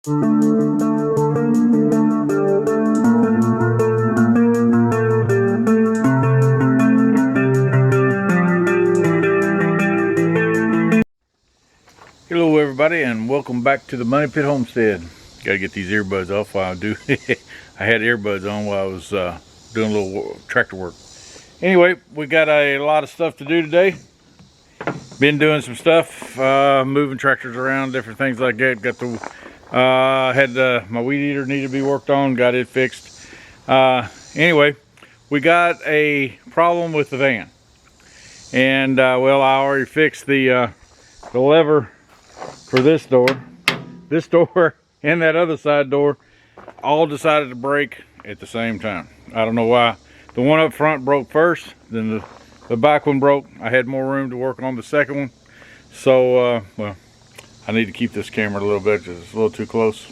Hello everybody, and welcome back to the Moneypit Homestead. Gotta get these earbuds off while I do. I had earbuds on while I was doing a little tractor work. Anyway, we got a lot of stuff to do today. Been doing some stuff, moving tractors around, different things like that. Got the my weed eater needed to be worked on, got it fixed. Anyway, we got a problem with the van, and well, I already fixed the lever for this door, and that other side door all decided to break at the same time. I don't know why. The one up front broke first, then the back one broke. I had more room to work on the second one, so well, I need to keep this camera a little bit because it's a little too close.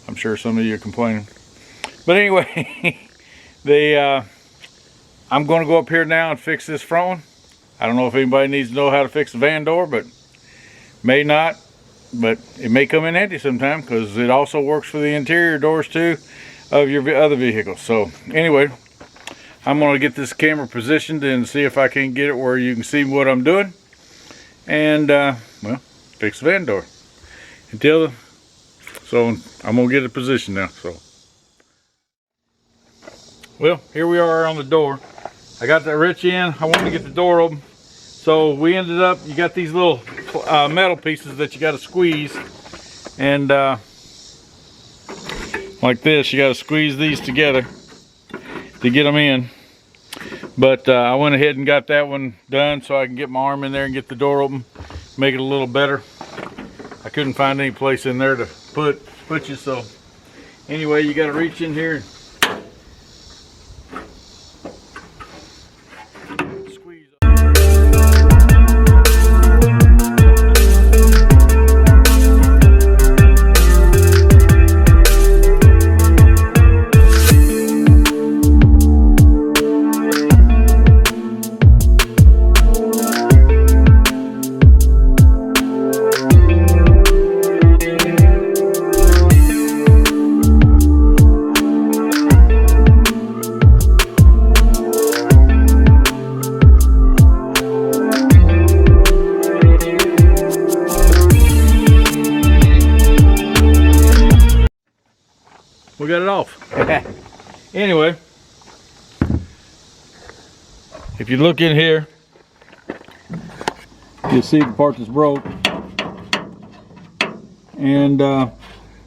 I'm sure some of you are complaining, but anyway, I'm going to go up here now and fix this front one. I don't know if anybody needs to know how to fix the van door, but may not, but it may come in handy sometime because it also works for the interior doors too of your other vehicles. So anyway, I'm going to get this camera positioned and see if I can get it where you can see what I'm doing, and well, fix the van door. So I'm going to get it positioned now. So well, here we are on the door. I got that wrench in. I wanted to get the door open, so we ended up, you got these little metal pieces that you got to squeeze, and like this, you got to squeeze these together to get them in. But I went ahead and got that one done so I can get my arm in there and get the door open, make it a little better. I couldn't find any place in there to put you, so anyway, you got to reach in here and squeeze. We got it off. Anyway, if you look in here, you'll see the part that's broke, and well,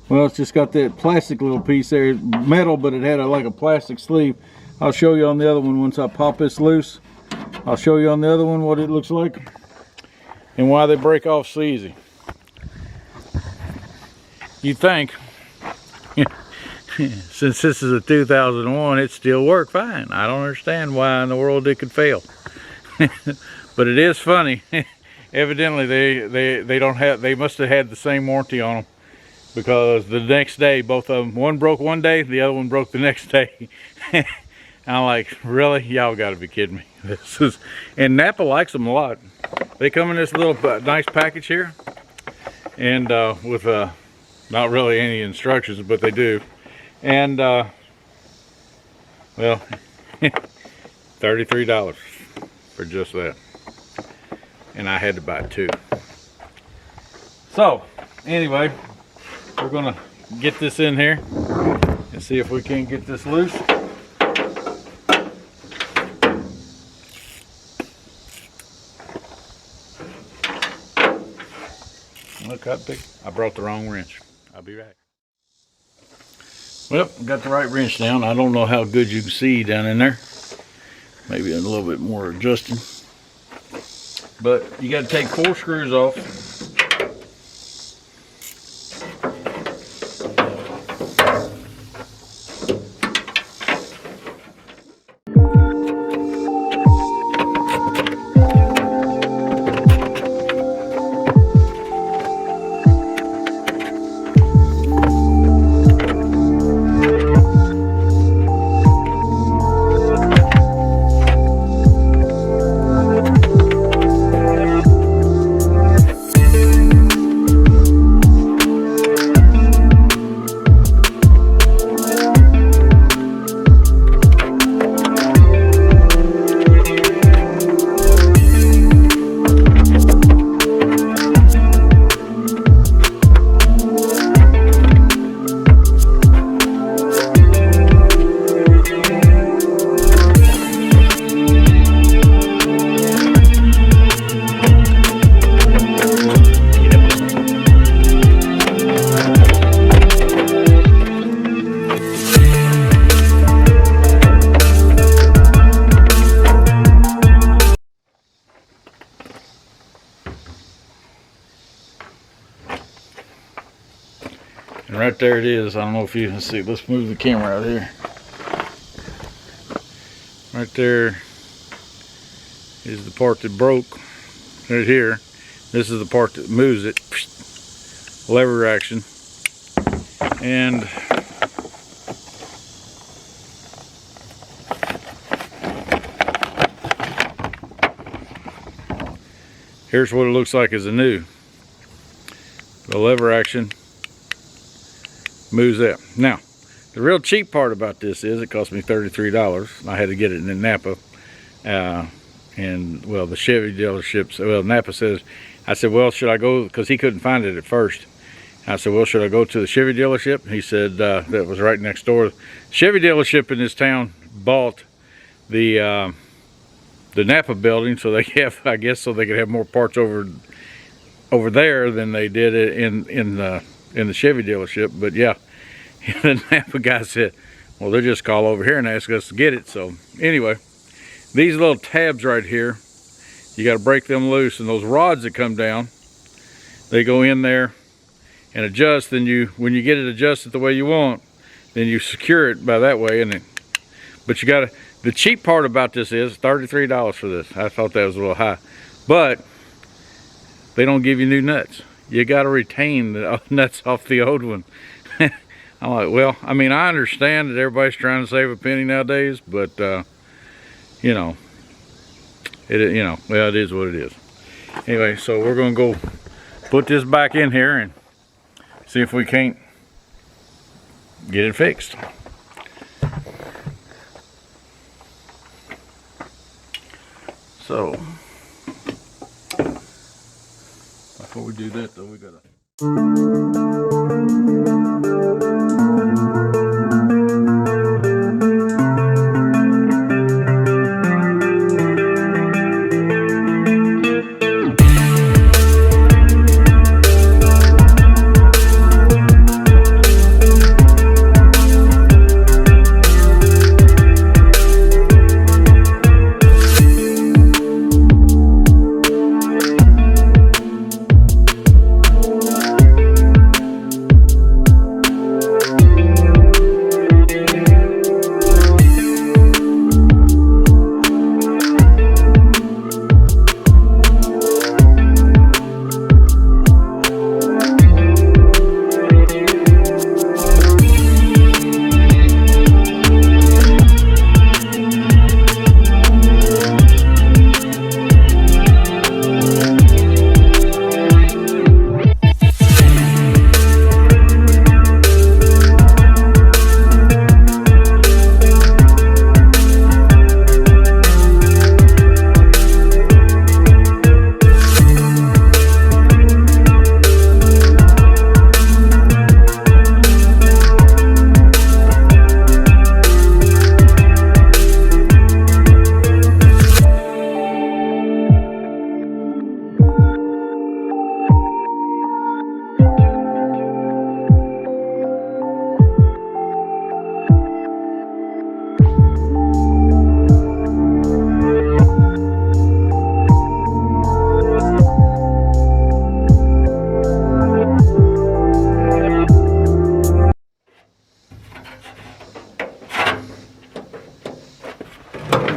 it's just got that plastic little piece there. It's metal, but it had like a plastic sleeve. I'll show you on the other one once I pop this loose. I'll show you on the other one what it looks like and why they break off so easy. You think since this is a 2001, it still worked fine. I don't understand why in the world it could fail. But it is funny. Evidently they must have had the same warranty on them, because the next day, both of them, one broke one day, the other one broke the next day. I'm like, really? Y'all gotta be kidding me. And Napa likes them a lot. They come in this little nice package here, and with not really any instructions, but they do. And well, $33 for just that, and I had to buy two. So anyway, we're gonna get this in here and see if we can get this loose. Look how big. I brought the wrong wrench. I'll be right. Well, got the right wrench down. I don't know how good you can see down in there. Maybe a little bit more adjusting. But you got to take 4 screws off. right there it is. I don't know if you can see. Let's move the camera out here. Right there is the part that broke. Right here. This is the part that moves it. Lever action. And here's what it looks like as a new. The lever action moves that. Now, the real cheap part about this is it cost me $33. I had to get it in Napa. And well, the Chevy dealerships, well, Napa says, I said, well, should I go, because he couldn't find it at first. I said, well, should I go to the Chevy dealership? He said that was right next door. Chevy dealership in this town bought the Napa building, so they have, I guess, so they could have more parts over there than they did in the Chevy dealership. But yeah, the Napa guy said, well, they'll just call over here and ask us to get it. So anyway, these little tabs right here, you got to break them loose, and those rods that come down, they go in there and adjust. Then when you get it adjusted the way you want, then you secure it by that way. But you got to, the cheap part about this is $33 for this. I thought that was a little high, but they don't give you new nuts. You got to retain the nuts off the old one. I'm like, well, I mean, I understand that everybody's trying to save a penny nowadays, but you know, well, it is what it is. Anyway, so we're gonna go put this back in here and see if we can't get it fixed. So before we do that though, we gotta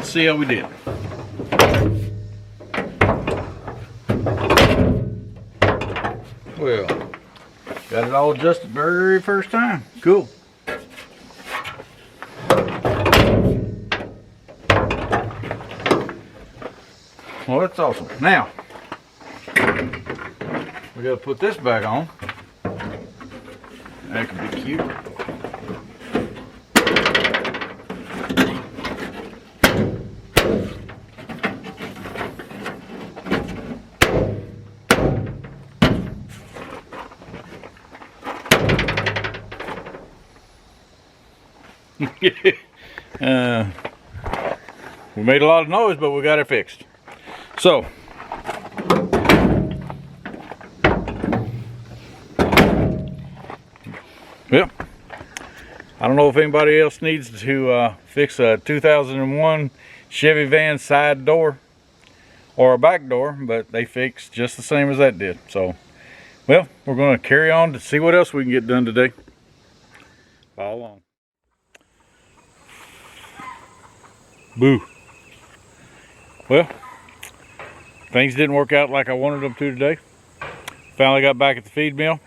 see how we did. Well, got it all adjusted very first time. Cool. Well, that's awesome. Now, we got to put this back on. That could be cute. We made a lot of noise, but we got it fixed. So, well, I don't know if anybody else needs to fix a 2001 Chevy van side door or a back door, but they fixed just the same as that did. So, well, we're going to carry on to see what else we can get done today. Follow along. Boo. Well, things didn't work out like I wanted them to today. Finally got back at the feed mill.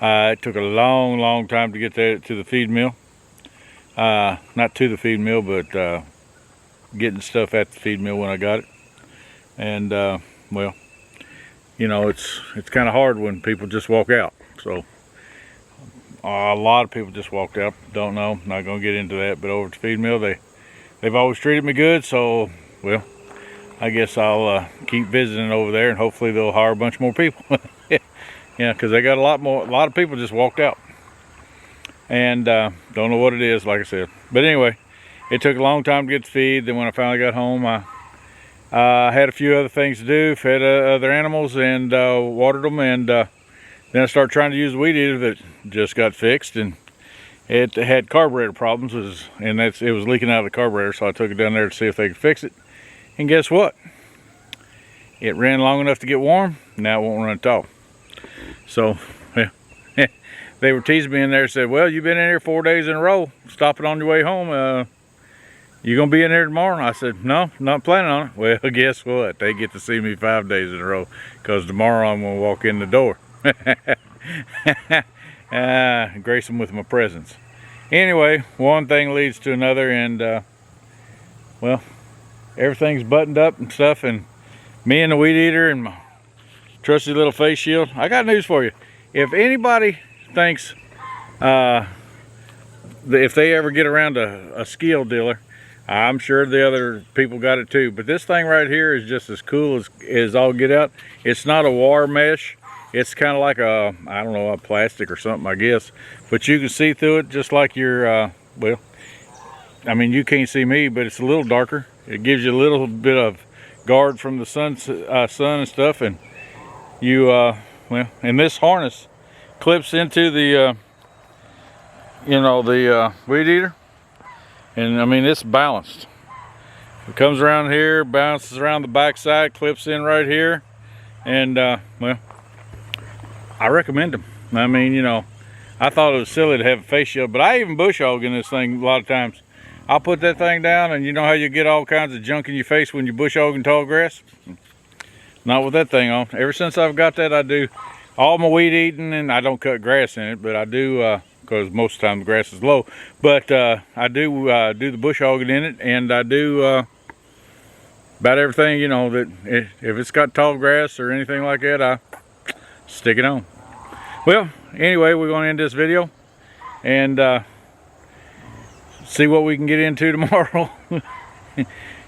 It took a long time to get there to the feed mill. Not to the feed mill, but getting stuff at the feed mill when I got it. And well, you know, it's kind of hard when people just walk out. So a lot of people just walked out. Don't know, not gonna get into that. But over at the feed mill, they've always treated me good. So well, I guess I'll keep visiting over there, and hopefully they'll hire a bunch more people. Yeah, because they got a lot of people just walked out, and don't know what it is, like I said. But anyway, it took a long time to get the feed. Then when I finally got home, I had a few other things to do, fed other animals, and watered them, and then I started trying to use the weed eater that just got fixed, and it had carburetor problems, and it was leaking out of the carburetor. So I took it down there to see if they could fix it, and guess what? It ran long enough to get warm. Now it won't run at all. So yeah, they were teasing me in there and said, well, you've been in here 4 days in a row. Stop it on your way home. You gonna be in here tomorrow? And I said, no, not planning on it. Well, guess what? They get to see me 5 days in a row, because tomorrow I'm gonna walk in the door. Grace them with my presence. Anyway, one thing leads to another, and well, everything's buttoned up and stuff, and me and the weed eater and my trusty little face shield. I got news for you. If anybody thinks that if they ever get around a skill dealer, I'm sure the other people got it too, but this thing right here is just as cool as all get out. It's not a wire mesh. It's kind of like a, I don't know, a plastic or something, I guess, but you can see through it just like your well, I mean, you can't see me, but it's a little darker. It gives you a little bit of guard from the sun and stuff. And you well, and this harness clips into the you know, the weed eater, and I mean, it's balanced. It comes around here, bounces around the back side, clips in right here, and well, I recommend them. I mean, you know, I thought it was silly to have a face shield, but I even bush hog in this thing a lot of times. I'll put that thing down, and you know how you get all kinds of junk in your face when you bush hogging tall grass? Not with that thing on. Ever since I've got that, I do all my weed eating, and I don't cut grass in it, but I do, because most of the time the grass is low. But I do do the bush hogging in it, and I do about everything, you know, that if it's got tall grass or anything like that, I stick it on. Well, anyway, we're going to end this video and see what we can get into tomorrow.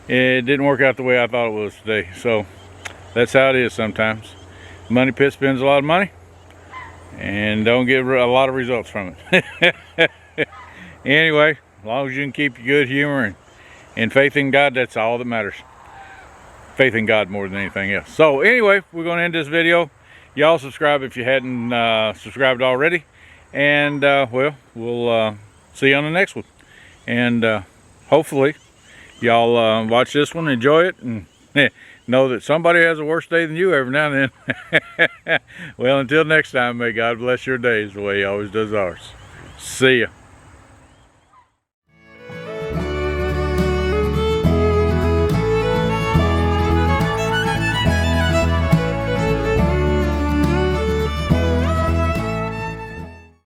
It didn't work out the way I thought it was today, so that's how it is sometimes. Money Pit spends a lot of money and don't get a lot of results from it. Anyway, as long as you can keep your good humor and faith in God, that's all that matters. Faith in God more than anything else. So anyway, we're going to end this video. Y'all subscribe if you hadn't subscribed already, and well, we'll see you on the next one. And hopefully y'all watch this one, enjoy it, and know that somebody has a worse day than you every now and then. Well, until next time, may God bless your days the way he always does ours. See ya.